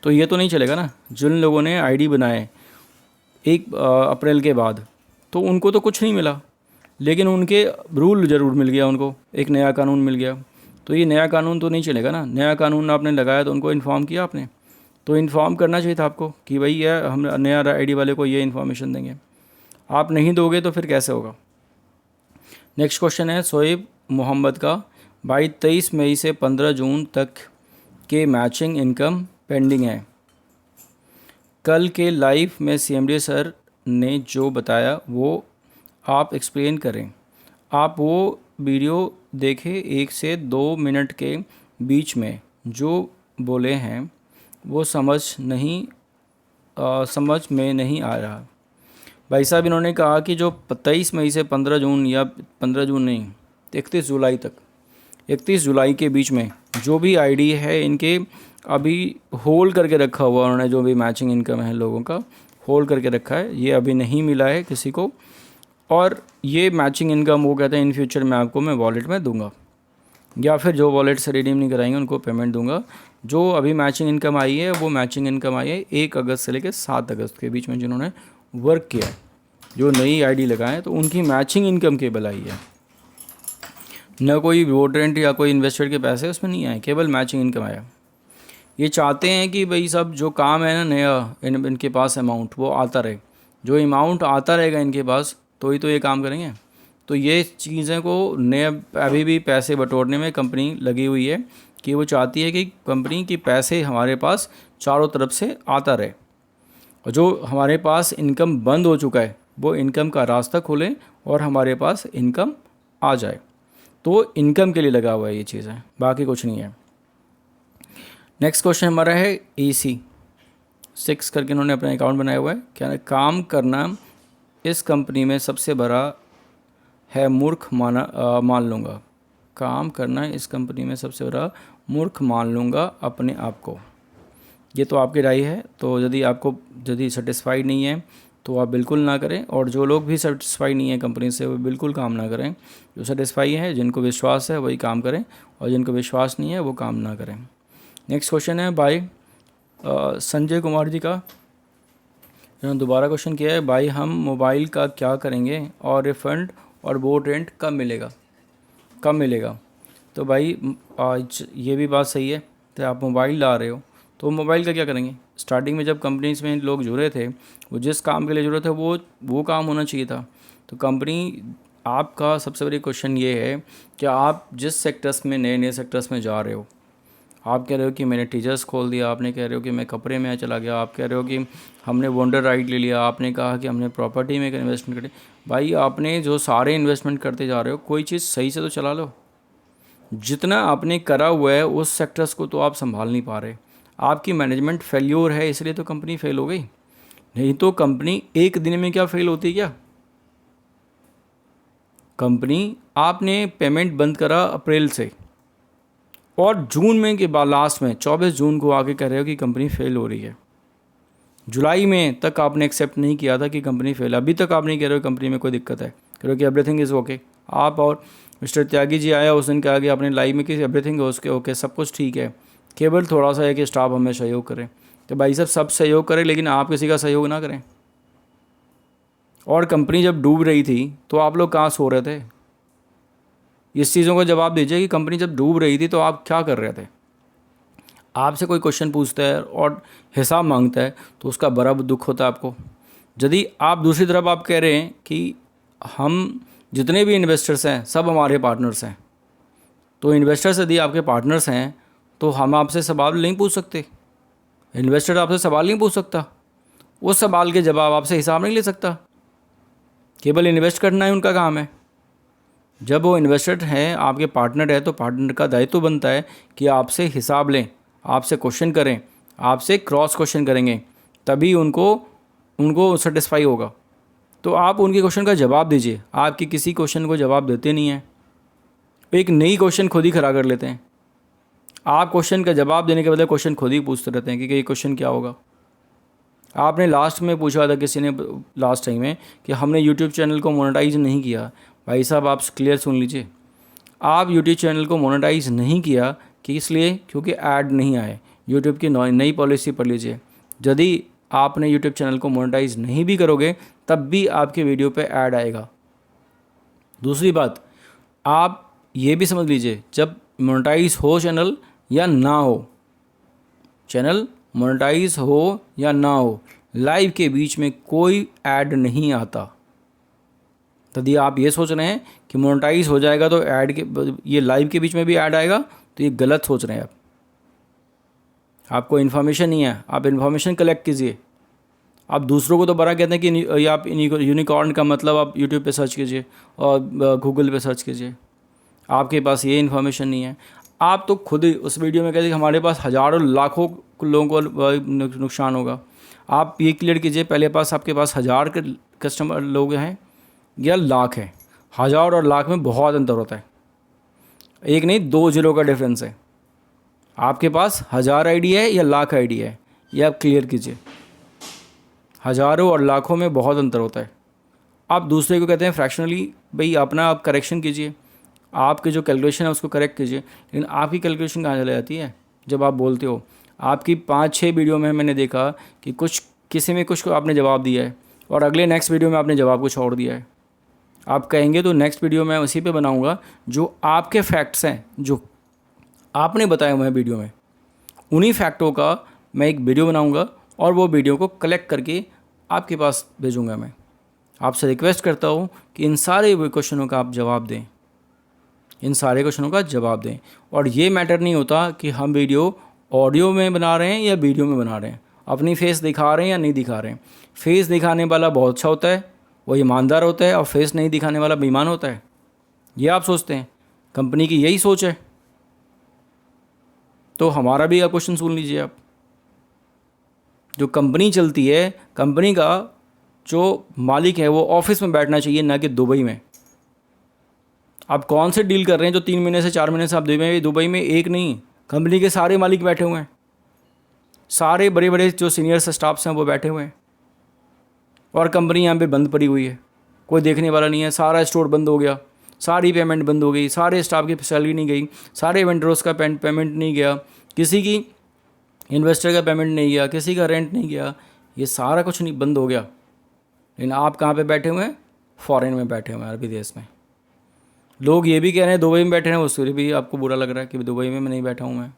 तो ये तो नहीं चलेगा ना। जिन लोगों ने आईडी बनाए 1 अप्रैल के बाद, तो उनको तो कुछ नहीं मिला, लेकिन उनके रूल ज़रूर मिल गया, उनको एक नया कानून मिल गया। तो ये नया कानून तो नहीं चलेगा ना। नया कानून आपने लगाया तो उनको इन्फॉर्म किया आपने, तो इन्फॉर्म करना चाहिए था आपको कि भाई ये हम नया आईडी वाले को ये इन्फॉर्मेशन देंगे। आप नहीं दोगे तो फिर कैसे होगा? नेक्स्ट क्वेश्चन है शोएब मोहम्मद का, भाई 23 मई से 15 जून तक के मैचिंग इनकम पेंडिंग है। कल के लाइव में CMD सर ने जो बताया वो आप एक्सप्लेन करें। आप वो वीडियो देखें, 1 से 2 मिनट के बीच में जो बोले हैं वो समझ में नहीं आ रहा। भाई साहब इन्होंने कहा कि जो 23 मई से 15 जून या 15 जून नहीं 31 जुलाई तक 31 जुलाई के बीच में जो भी आईडी है इनके अभी होल्ड करके रखा हुआ उन्होंने, जो भी मैचिंग इनकम है लोगों का होल्ड करके रखा है, ये अभी नहीं मिला है किसी को। और ये मैचिंग इनकम वो कहते हैं इन फ्यूचर में आपको मैं वॉलेट में दूंगा, या फिर जो वॉलेट से रिडीम नहीं कराएंगे उनको पेमेंट दूंगा। जो अभी मैचिंग इनकम आई है वो मैचिंग इनकम आई है 1 अगस्त से लेकर 7 अगस्त के बीच में जिन्होंने वर्क किया है, जो नई आईडी लगाए तो उनकी मैचिंग इनकम केवल आई है। न कोई वोट रेंट या कोई इन्वेस्टर के पैसे उसमें नहीं आए, केवल मैचिंग इनकम आया। ये चाहते हैं कि भाई सब जो काम है ना नया इनके पास अमाउंट वो आता रहे, जो अमाउंट आता रहेगा इनके पास तो ही तो ये काम करेंगे। तो ये चीज़ें को नए अभी भी पैसे बटोरने में कंपनी लगी हुई है कि वो चाहती है कि कंपनी की पैसे हमारे पास चारों तरफ से आता रहे, और जो हमारे पास इनकम बंद हो चुका है वो इनकम का रास्ता खोले और हमारे पास इनकम आ जाए। तो इनकम के लिए लगा हुआ है ये चीज़ है, बाकी कुछ नहीं है। नेक्स्ट क्वेश्चन हमारा है AC6 करके इन्होंने अपना अकाउंट बनाया हुआ है। क्या काम करना इस कंपनी में सबसे बड़ा है मूर्ख मान लूँगा। काम करना इस कंपनी में सबसे बड़ा मूर्ख मान लूँगा अपने आप को। ये तो आपकी राय है, तो यदि सेटिस्फाइड नहीं है तो आप बिल्कुल ना करें, और जो लोग भी सेटिस्फाइड नहीं है कंपनी से वो बिल्कुल काम ना करें। जो सेटिस्फाई है, जिनको विश्वास है वही काम करें, और जिनको विश्वास नहीं है वो काम ना करें। नेक्स्ट क्वेश्चन है भाई संजय कुमार जी का, इन्होंने दोबारा क्वेश्चन किया है, भाई हम मोबाइल का क्या करेंगे और रिफ़ंड और बोट रेंट कब मिलेगा। तो भाई आज ये भी बात सही है, तो आप मोबाइल ला रहे हो तो मोबाइल का क्या करेंगे। स्टार्टिंग में जब कंपनीज में लोग जुड़े थे, वो जिस काम के लिए जुड़े थे वो काम होना चाहिए था। तो कंपनी आपका सबसे बड़ी क्वेश्चन ये है कि आप जिस सेक्टर्स में नए सेक्टर्स में जा रहे हो, आप कह रहे हो कि मैंने टीचर्स खोल दिया, आपने कह रहे हो कि मैं कपड़े में चला गया, आप कह रहे हो कि हमने वंडर राइड ले लिया, आपने कहा कि हमने प्रॉपर्टी में इन्वेस्टमेंट करी। भाई आपने जो सारे इन्वेस्टमेंट करते जा रहे हो, कोई चीज़ सही से तो चला लो। जितना आपने करा हुआ है उस सेक्टर्स को तो आप संभाल नहीं पा रहे, आपकी मैनेजमेंट फेल्योर है, इसलिए तो कंपनी फेल हो गई। नहीं तो कंपनी एक दिन में क्या फेल होती क्या। कंपनी आपने पेमेंट बंद करा अप्रैल से, और जून में के बाद लास्ट में 24 जून को आके कह रहे हो कि कंपनी फेल हो रही है। जुलाई में तक आपने एक्सेप्ट नहीं किया था कि कंपनी फेल, अभी तक आप नहीं कह रहे हो कंपनी में कोई दिक्कत है, कह रहे हो कि एवरीथिंग इज़ ओके। आप और मिस्टर त्यागी जी आया उस दिन कहा कि आपने लाइव में कि एवरीथिंग उसके ओके, सब कुछ ठीक है, केवल थोड़ा सा है कि स्टाफ हमें सहयोग करें। तो भाई साहब सब सहयोग करें, लेकिन आप किसी का सहयोग ना करें। और कंपनी जब डूब रही थी तो आप लोग कहाँ सो रहे थे। इस चीज़ों का जवाब दीजिए कि कंपनी जब डूब रही थी तो आप क्या कर रहे थे। आपसे कोई क्वेश्चन पूछता है और हिसाब मांगता है तो उसका बड़ा दुख होता है आपको। यदि आप दूसरी तरफ आप कह रहे हैं कि हम जितने भी इन्वेस्टर्स हैं सब हमारे पार्टनर्स हैं, तो इन्वेस्टर्स यदि आपके पार्टनर्स हैं तो हम आपसे सवाल नहीं पूछ सकते, इन्वेस्टर आपसे सवाल नहीं पूछ सकता, उस सवाल के जवाब आपसे हिसाब नहीं ले सकता। केवल इन्वेस्ट करना ही उनका काम है। जब वो इन्वेस्टर हैं, आपके पार्टनर है, तो पार्टनर का दायित्व बनता है कि आपसे हिसाब लें, आपसे क्वेश्चन करें, आपसे क्रॉस क्वेश्चन करेंगे, तभी उनको सेटिस्फाई होगा। तो आप उनके क्वेश्चन का जवाब दीजिए। आपकी किसी क्वेश्चन को जवाब देते नहीं हैं, एक नई क्वेश्चन खुद ही खड़ा कर लेते हैं। आप क्वेश्चन का जवाब देने के बदले क्वेश्चन खुद ही पूछते रहते हैं कि ये क्वेश्चन क्या होगा। आपने लास्ट में पूछा था किसी ने लास्ट टाइम में कि हमने यूट्यूब चैनल को मोनेटाइज नहीं किया। भाई साहब आप क्लियर सुन लीजिए, आप यूट्यूब चैनल को मोनेटाइज नहीं किया कि इसलिए क्योंकि ऐड नहीं आए। यूट्यूब की नई पॉलिसी पढ़ लीजिए, यदि आपने यूट्यूब चैनल को मोनेटाइज नहीं भी करोगे तब भी आपके वीडियो पे ऐड आएगा। दूसरी बात, आप ये भी समझ लीजिए, जब मोनेटाइज हो चैनल या ना हो, चैनल मोनेटाइज हो या ना हो, लाइव के बीच में कोई ऐड नहीं आता। यदि आप ये सोच रहे हैं कि मोनेटाइज हो जाएगा तो ऐड के ये लाइव के बीच में भी ऐड आएगा, तो ये गलत सोच रहे हैं आप। आपको इन्फॉर्मेशन नहीं है, आप इन्फॉर्मेशन कलेक्ट कीजिए। आप दूसरों को तो बड़ा कहते हैं कि आप यूनिकॉर्न का मतलब आप यूट्यूब पे सर्च कीजिए और गूगल पे सर्च कीजिए, आपके पास ये इन्फॉर्मेशन नहीं है। आप तो खुद ही उस वीडियो में कहते हैं कि हमारे पास हज़ारों लाखों लोगों को नुकसान होगा। आप ये क्लियर कीजिए, पहले आपके पास 1000 के कस्टमर लोग हैं या लाख हैं। 1000 और लाख में बहुत अंतर होता है। एक नहीं, 2 जीरो का डिफरेंस है। आपके पास 1000 आईडी है या लाख आईडी है, ये आप क्लियर कीजिए। हज़ारों और लाखों में बहुत अंतर होता है। आप दूसरे को कहते हैं फ्रैक्शनली, भाई अपना आप करेक्शन कीजिए, आपके जो कैलकुलेशन है उसको करेक्ट कीजिए, लेकिन आपकी कैलकुलेशन कहाँ चली जाती है जब आप बोलते हो। आपकी 5-6 वीडियो में मैंने देखा कि कुछ किसी में कुछ को आपने जवाब दिया है और अगले नेक्स्ट वीडियो में आपने जवाब कुछ और दिया है। आप कहेंगे तो नेक्स्ट वीडियो मैं उसी पे बनाऊंगा जो आपके फैक्ट्स हैं, जो आपने बताया हुआ है वीडियो में, उन्हीं फैक्टों का मैं एक वीडियो बनाऊंगा और वो वीडियो को कलेक्ट करके आपके पास भेजूंगा। मैं आपसे रिक्वेस्ट करता हूँ कि इन सारे क्वेश्चनों का आप जवाब दें, इन सारे क्वेश्चनों का जवाब दें। और ये मैटर नहीं होता कि हम वीडियो ऑडियो में बना रहे हैं या वीडियो में बना रहे हैं, अपनी फेस दिखा रहे हैं या नहीं दिखा रहे हैं। फेस दिखाने वाला बहुत अच्छा होता है, वो ईमानदार होता है, और फेस नहीं दिखाने वाला बेईमान होता है। ये आप सोचते हैं, कंपनी की यही सोच है। तो हमारा भी आप क्वेश्चन सुन लीजिए। आप जो कंपनी चलती है, कंपनी का जो मालिक है वो ऑफिस में बैठना चाहिए, ना कि दुबई में। आप कौन से डील कर रहे हैं जो 3 महीने से 4 महीने से आप दुबई में एक नहीं, कंपनी के सारे मालिक बैठे हुए हैं, सारे बड़े बड़े जो सीनियर स्टाफ्स हैं वो बैठे हुए हैं, और कंपनी यहाँ पे बंद पड़ी हुई है, कोई देखने वाला नहीं है। सारा स्टोर बंद हो गया, सारी पेमेंट बंद हो गई, सारे स्टाफ की सैलरी नहीं गई, सारे वेंडर्स का पेमेंट नहीं गया, किसी की इन्वेस्टर का पेमेंट नहीं गया, किसी का रेंट नहीं गया, ये सारा कुछ नहीं, बंद हो गया। लेकिन आप कहाँ पे बैठे हुए हैं? फॉरेन में बैठे हुए हैं, अरबी देश में। लोग ये भी कह रहे हैं दुबई में बैठे हैं, उससे भी आपको बुरा लग रहा है कि दुबई में मैं नहीं बैठा हूँ, मैं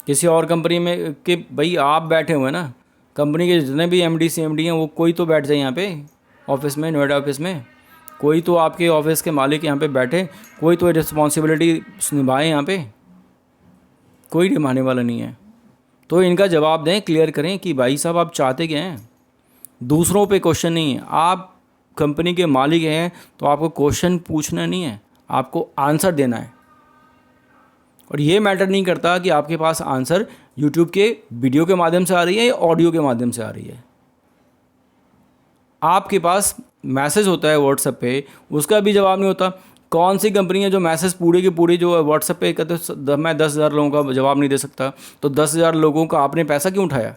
किसी और कंपनी में। कि भाई आप बैठे हुए हैं ना, कंपनी के जितने भी एमडी सीएमडी हैं वो कोई तो बैठ जाए यहाँ पे ऑफिस में, नोएडा ऑफिस में, कोई तो आपके ऑफिस के मालिक यहाँ पे बैठे, कोई तो रिस्पॉन्सिबिलिटी निभाए यहाँ पे, कोई निभाने वाला नहीं है। तो इनका जवाब दें, क्लियर करें कि भाई साहब आप चाहते क्या हैं। दूसरों पे क्वेश्चन नहीं है, आप कंपनी के मालिक हैं तो आपको क्वेश्चन पूछना नहीं है, आपको आंसर देना है। और ये मैटर नहीं करता कि आपके पास आंसर यूट्यूब के वीडियो के माध्यम से आ रही है या ऑडियो के माध्यम से आ रही है। आपके पास मैसेज होता है व्हाट्सएप पे, उसका भी जवाब नहीं होता। कौन सी कंपनी है जो मैसेज पूरे के पूरे जो व्हाट्सएप पे कहते मैं 10,000 लोगों का जवाब नहीं दे सकता, तो 10,000 लोगों का आपने पैसा क्यों उठाया?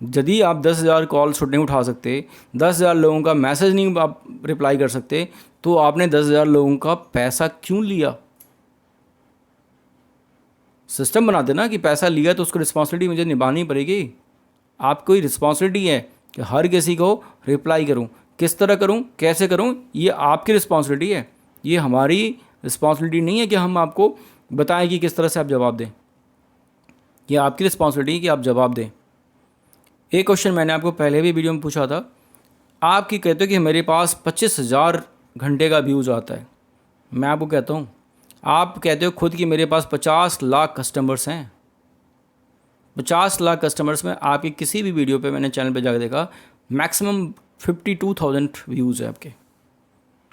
यदि आप 10,000 कॉल नहीं उठा सकते, 10,000 लोगों का मैसेज नहीं आप रिप्लाई कर सकते, तो आपने 10,000 लोगों का पैसा क्यों लिया? सिस्टम बना देना कि पैसा लिया तो उसको रिस्पॉन्सिबिलिटी मुझे निभानी पड़ेगी। आपको ही रिस्पॉन्सिबिलिटी है कि हर किसी को रिप्लाई करूं, किस तरह करूं, कैसे करूं, ये आपकी रिस्पॉन्सिबिलिटी है। ये हमारी रिस्पॉन्सिबिलिटी नहीं है कि हम आपको बताएं कि किस तरह से आप जवाब दें। ये आपकी रिस्पॉन्सिबिलिटी है कि आप जवाब दें। एक क्वेश्चन मैंने आपको पहले भी वीडियो में पूछा था, आपकी कहते हो कि मेरे पास 25,000 घंटे का व्यूज़ आता है। मैं आपको कहता हूँ, आप कहते हो खुद कि मेरे पास 50 लाख कस्टमर्स हैं। 50 लाख कस्टमर्स में आपके किसी भी वीडियो पे मैंने चैनल पे जाकर देखा, मैक्सिमम 52,000 व्यूज़ है आपके।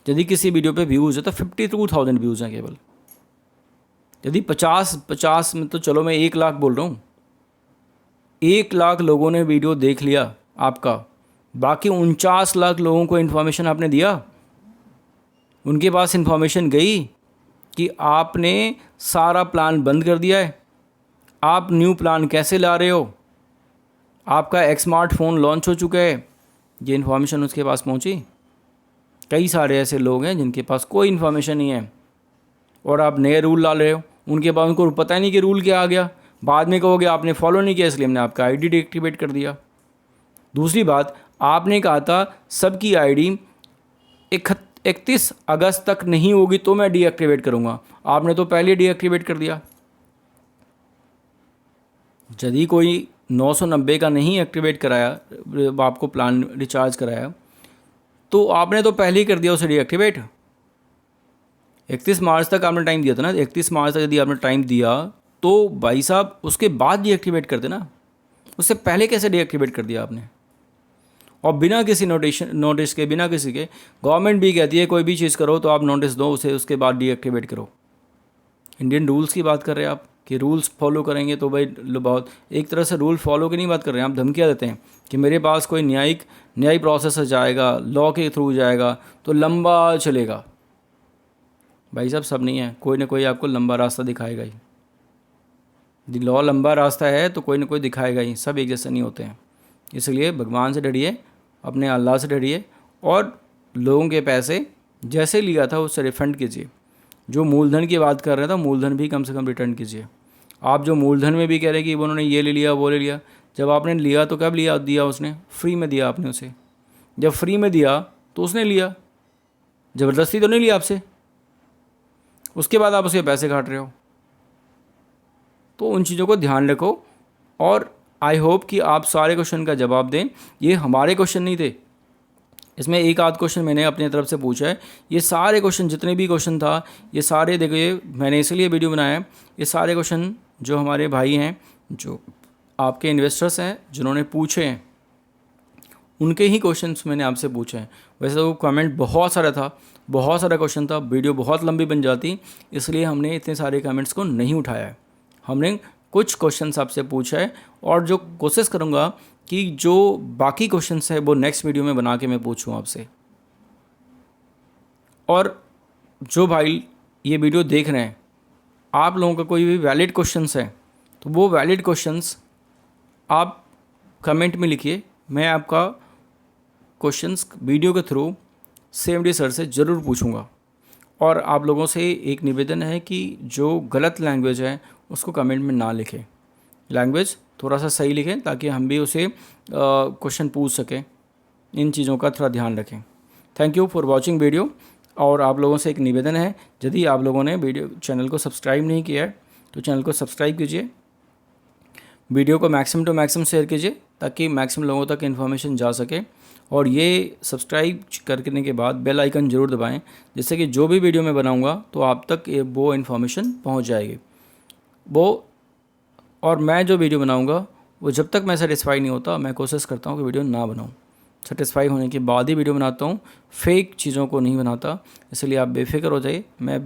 यदि किसी वीडियो पे व्यूज़ है तो 52,000 व्यूज़ हैं केवल। यदि 50 में तो चलो मैं 1 लाख बोल रहा हूँ, 1 लाख लोगों ने वीडियो देख लिया आपका, बाकी 49 लाख लोगों को इन्फॉर्मेशन आपने दिया। उनके पास इन्फॉर्मेशन गई कि आपने सारा प्लान बंद कर दिया है, आप न्यू प्लान कैसे ला रहे हो, आपका एक स्मार्टफोन लॉन्च हो चुका है, ये इन्फॉर्मेशन उसके पास पहुंची। कई सारे ऐसे लोग हैं जिनके पास कोई इन्फॉर्मेशन नहीं है और आप नए रूल ला रहे हो, उनके पास उनको पता ही नहीं कि रूल क्या आ गया। बाद में कहोगे आपने फॉलो नहीं किया इसलिए हमने आपका आईडी डीएक्टिवेट कर दिया। दूसरी बात, आपने कहा था सबकी आईडी 31 अगस्त तक नहीं होगी तो मैं डीएक्टिवेट करूँगा, आपने तो पहले डीएक्टिवेट कर दिया। यदि कोई 990 का नहीं एक्टिवेट कराया, आपको प्लान रिचार्ज कराया, तो आपने तो पहले ही कर दिया उसे डीएक्टिवेट। 31 मार्च तक आपने टाइम दिया था ना, 31 मार्च तक यदि आपने टाइम दिया तो भाई साहब उसके बाद डीएक्टिवेट कर देना, उससे पहले कैसे डीएक्टिवेट कर दिया आपने? और बिना किसी नोटिस के, बिना किसी के, गवर्नमेंट भी कहती है कोई भी चीज़ करो तो आप नोटिस दो उसे, उसके बाद डीएक्टिवेट करो। इंडियन रूल्स की बात कर रहे हैं आप कि रूल्स फॉलो करेंगे तो भाई बहुत, एक तरह से रूल फॉलो की नहीं बात कर रहे हैं आप, धमकियाँ देते हैं कि मेरे पास कोई न्यायिक प्रोसेस जाएगा, लॉ के थ्रू जाएगा तो लंबा चलेगा। भाई साहब सब नहीं है, कोई ना कोई आपको लंबा रास्ता दिखाएगा ही। लॉ लंबा रास्ता है तो कोई ना कोई दिखाएगा ही, सब एक जैसे नहीं होते हैं। इसलिए भगवान से डरिए, अपने अल्लाह से डरिए, और लोगों के पैसे जैसे लिया था उससे रिफ़ंड कीजिए। जो मूलधन की बात कर रहे थे, मूलधन भी कम से कम रिटर्न कीजिए। आप जो मूलधन में भी कह रहे हैं कि उन्होंने ये ले लिया वो ले लिया, जब आपने लिया तो कब लिया दिया उसने? फ्री में दिया आपने उसे। जब फ्री में दिया तो उसने लिया, ज़बरदस्ती तो नहीं लिया आपसे। उसके बाद आप उसके पैसे काट रहे हो। तो उन चीज़ों को ध्यान रखो, और आई होप कि आप सारे क्वेश्चन का जवाब दें। ये हमारे क्वेश्चन नहीं थे, इसमें एक आध क्वेश्चन मैंने अपनी तरफ से पूछा है। ये सारे क्वेश्चन, जितने भी क्वेश्चन था, ये सारे देखिए मैंने इसलिए वीडियो बनाया है। ये सारे क्वेश्चन जो हमारे भाई हैं, जो आपके इन्वेस्टर्स हैं, जिन्होंने पूछे हैं, उनके ही क्वेश्चंस मैंने आपसे पूछे हैं। वैसे तो कमेंट बहुत सारा था, बहुत सारा क्वेश्चन था, वीडियो बहुत लंबी बन जाती, इसलिए हमने इतने सारे कमेंट्स को नहीं उठाया है। हमने कुछ क्वेश्चंस आपसे पूछा है, और जो कोशिश करूँगा कि जो बाकी क्वेश्चंस है वो नेक्स्ट वीडियो में बना के मैं पूछूँ आपसे। और जो भाई ये वीडियो देख रहे हैं, आप लोगों का कोई भी वैलिड क्वेश्चंस है तो वो वैलिड क्वेश्चंस आप कमेंट में लिखिए। मैं आपका क्वेश्चंस वीडियो के थ्रू CMD सर से ज़रूर पूछूंगा। और आप लोगों से एक निवेदन है कि जो गलत लैंग्वेज है उसको कमेंट में ना लिखें, लैंग्वेज थोड़ा सा सही लिखें, ताकि हम भी उसे क्वेश्चन पूछ सकें। इन चीज़ों का थोड़ा ध्यान रखें। Thank you for watching video. और आप लोगों से एक निवेदन है, यदि आप लोगों ने चैनल को सब्सक्राइब नहीं किया है तो चैनल को सब्सक्राइब कीजिए, वीडियो को मैक्सिमम टू मैक्सिमम शेयर कीजिए, ताकि मैक्सिमम लोगों तक इन्फॉर्मेशन जा सके। और ये सब्सक्राइब करने के बाद बेल आइकन ज़रूर दबाएं, जिससे कि जो भी वीडियो मैं बनाऊंगा तो आप तक वो इन्फॉर्मेशन पहुंच जाएगी। और मैं जो वीडियो बनाऊंगा वो जब तक मैं सेटिस्फाई नहीं होता, मैं कोशिश करता हूँ कि वीडियो ना बनाऊँ। सेटिस्फाई होने के बाद ही वीडियो बनाता हूँ, फेक चीज़ों को नहीं बनाता। इसलिए आप बेफिक्र हो जाइए, मैं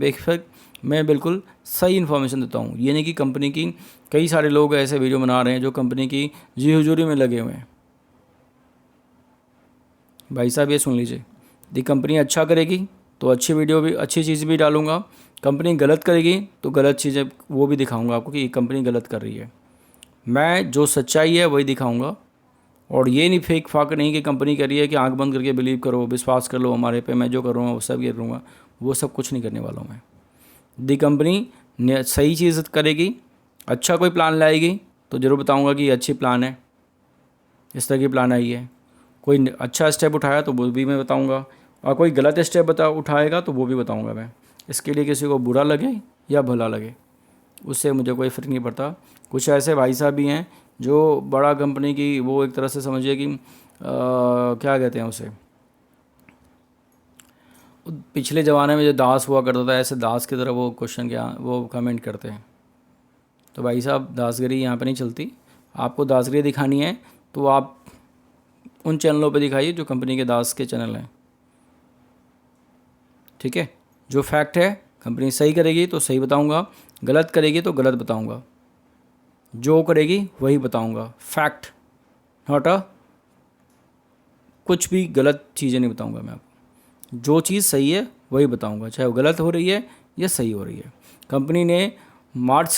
बिल्कुल सही इन्फॉर्मेशन देता हूँ। ये नहीं कि कंपनी की, कई सारे लोग ऐसे वीडियो बना रहे हैं जो कंपनी की जी हुजूरी में लगे हुए हैं। भाई साहब ये सुन लीजिए, यदि कंपनी अच्छा करेगी तो अच्छी वीडियो भी, अच्छी चीज़ भी डालूंगा। कंपनी गलत करेगी तो गलत चीज़ें वो भी दिखाऊंगा आपको कि ये कंपनी गलत कर रही है। मैं जो सच्चाई है वही दिखाऊंगा, और ये नहीं फेक फाक नहीं कि कंपनी कह रही है कि आंख बंद करके बिलीव करो, विश्वास कर लो हमारे पे, मैं जो करूँगा वो सब ये करूँगा, वो सब कुछ नहीं करने वाला हूँ मैं। यदि कंपनी सही चीज़ करेगी, अच्छा कोई प्लान लाएगी तो ज़रूर बताऊँगा कि ये अच्छी प्लान है, इस तरह की प्लान आई है। कोई अच्छा स्टेप उठाया तो वो भी मैं बताऊँगा, और कोई गलत स्टेप उठाएगा तो वो भी बताऊँगा मैं। इसके लिए किसी को बुरा लगे या भला लगे, उससे मुझे कोई फ़र्क नहीं पड़ता। कुछ ऐसे भाई साहब भी हैं जो बड़ा कंपनी की, वो एक तरह से समझिए कि क्या कहते हैं उसे, पिछले ज़माने में जो दास हुआ करता था, ऐसे दास की तरह वो क्वेश्चन क्या वो कमेंट करते हैं। तो भाई साहब दासगिरी यहाँ पे नहीं चलती। आपको दासगिरी दिखानी है तो आप उन चैनलों पे दिखाइए जो कंपनी के दास के चैनल हैं, ठीक है। जो फैक्ट है, कंपनी सही करेगी तो सही बताऊंगा, गलत करेगी तो गलत बताऊंगा, जो करेगी वही बताऊंगा। फैक्ट, नॉट कुछ भी गलत चीज़ें नहीं बताऊंगा मैं आपको। जो चीज़ सही है वही बताऊंगा, चाहे वो गलत हो रही है या सही हो रही है। कंपनी ने मार्च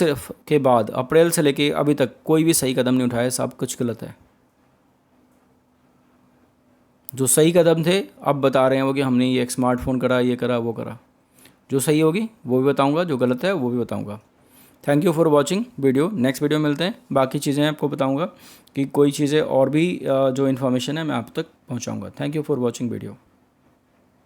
के बाद, अप्रैल से लेके अभी तक कोई भी सही कदम नहीं उठाया, सब कुछ गलत है। जो सही कदम थे अब बता रहे हैं वो कि हमने ये एक स्मार्टफोन करा, ये करा, वो करा। जो सही होगी वो भी बताऊंगा, जो गलत है वो भी बताऊंगा। Thank you for watching video. Next video मिलते हैं, बाकी चीज़ें आपको बताऊंगा कि कोई चीज़ें और भी जो इन्फॉर्मेशन है मैं आप तक पहुंचाऊंगा। Thank you for watching video.